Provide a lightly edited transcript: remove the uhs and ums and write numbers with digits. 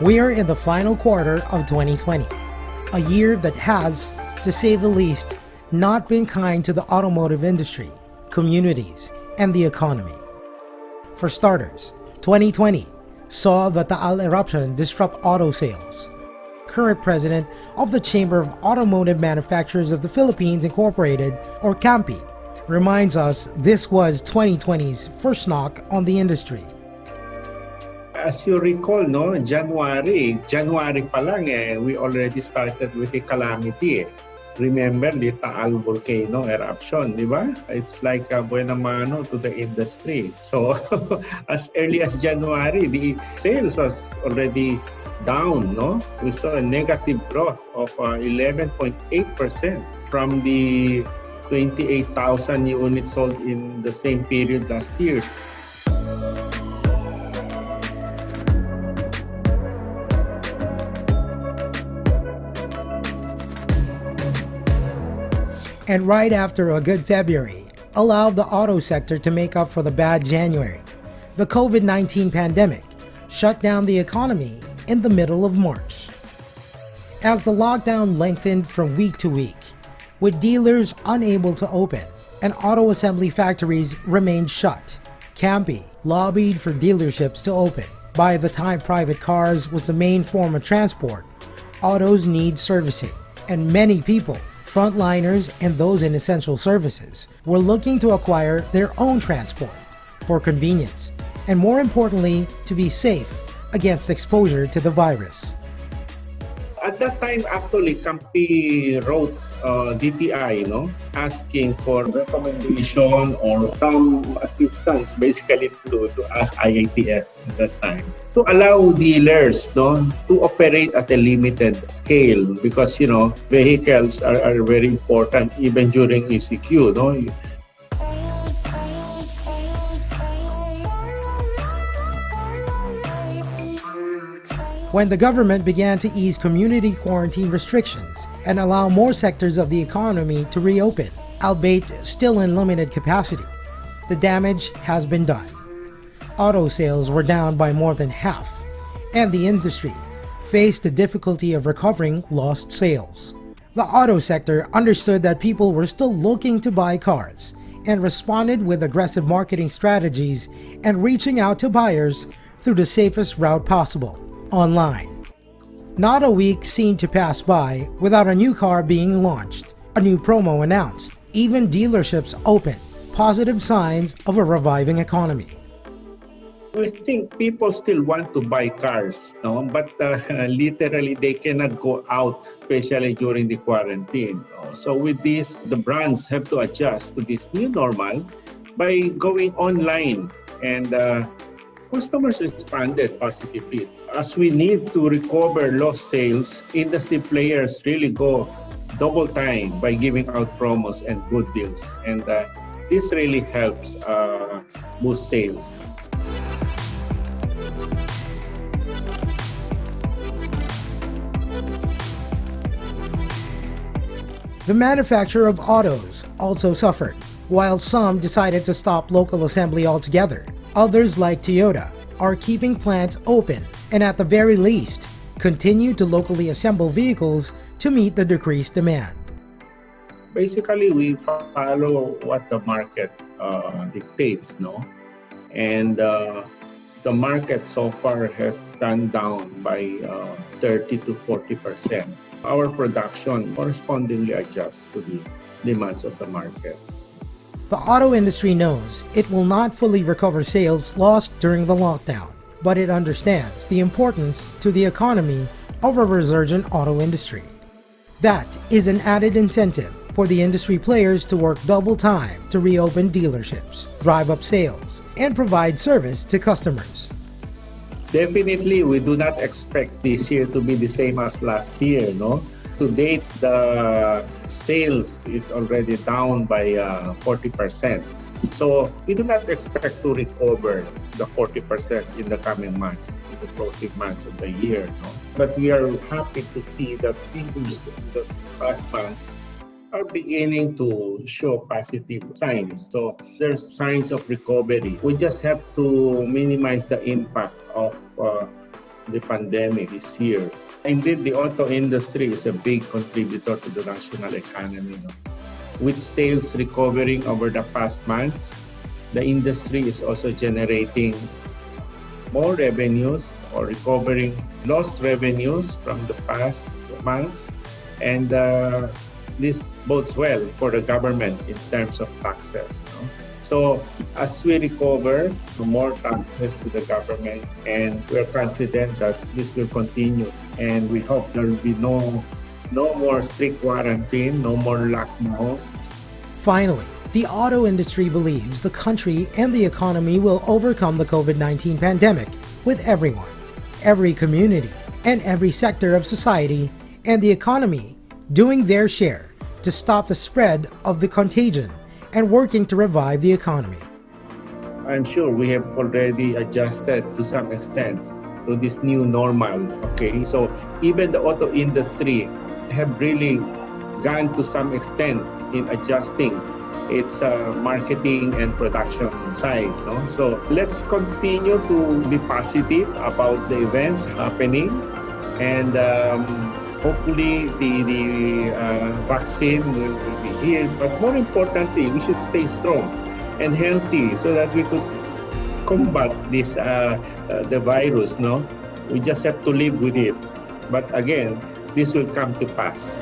We are in the final quarter of 2020, a year that has, to say the least, not been kind to the automotive industry, communities, and the economy. For starters, 2020 saw the Taal eruption disrupt auto sales. Current president of the Chamber of Automotive Manufacturers of the Philippines Incorporated, or CAMPI, reminds us this was 2020's first knock on the industry. As you recall, no, January pa lang we already started with a calamity. Remember the Taal volcano eruption, di ba? It's like a buena mano to the industry. So as early as January, the sales was already down, no? We saw a negative growth of 11.8% from the 28,000 units sold in the same period last year. And right after a good February allowed the auto sector to make up for the bad January, the COVID-19 pandemic shut down the economy in the middle of March. As the lockdown lengthened from week to week, with dealers unable to open and auto assembly factories remained shut, CAMPI lobbied for dealerships to open. By the time private cars was the main form of transport, autos need servicing, and many people, frontliners and those in essential services, were looking to acquire their own transport for convenience and, more importantly, to be safe against exposure to the virus. At that time, actually, CAMPI wrote DTI, asking for recommendation or some assistance, basically to ask IATF at that time, to allow dealers, to operate at a limited scale because, vehicles are very important even during ECQ, When the government began to ease community quarantine restrictions and allow more sectors of the economy to reopen, albeit still in limited capacity, the damage has been done. Auto sales were down by more than half, and the industry faced the difficulty of recovering lost sales. The auto sector understood that people were still looking to buy cars and responded with aggressive marketing strategies and reaching out to buyers through the safest route possible: online. Not a week seemed to pass by without a new car being launched, a new promo announced, even dealerships open, positive signs of a reviving economy. I think people still want to buy cars, but literally they cannot go out, especially during the quarantine. So with this, the brands have to adjust to this new normal by going online, and customers responded positively. As we need to recover lost sales, industry players really go double time by giving out promos and good deals. And this really helps boost sales. The manufacturer of autos also suffered. While some decided to stop local assembly altogether, others, like Toyota, are keeping plants open and, at the very least, continue to locally assemble vehicles to meet the decreased demand. Basically, we follow what the market dictates, and the market so far has gone down by 30 to 40%. Our production correspondingly adjusts to the demands of the market. The auto industry knows it will not fully recover sales lost during the lockdown, but it understands the importance to the economy of a resurgent auto industry. That is an added incentive for the industry players to work double time to reopen dealerships, drive up sales, and provide service to customers. Definitely, we do not expect this year to be the same as last year, To date, the sales is already down by 40%. So we do not expect to recover the 40% in the coming months, in the closing months of the year. But we are happy to see that figures in the past months are beginning to show positive signs. So there's signs of recovery. We just have to minimize the impact of the pandemic is here. Indeed, the auto industry is a big contributor to the national economy. No? With sales recovering over the past months, the industry is also generating more revenues or recovering lost revenues from the past months. And this bodes well for the government in terms of taxes. No? So as we recover, more taxes to the government, and we're confident that this will continue. And we hope there will be no more strict quarantine, no more lockdown. Finally, the auto industry believes the country and the economy will overcome the COVID-19 pandemic with everyone, every community, and every sector of society and the economy doing their share to stop the spread of the contagion and working to revive the economy. I'm sure we have already adjusted to some extent to this new normal. Okay, so even the auto industry have really gone to some extent in adjusting its marketing and production side. No? So let's continue to be positive about the events happening, and hopefully the vaccine will be here. But more importantly, we should stay strong and healthy so that we could combat this the virus. No, we just have to live with it. But again, this will come to pass.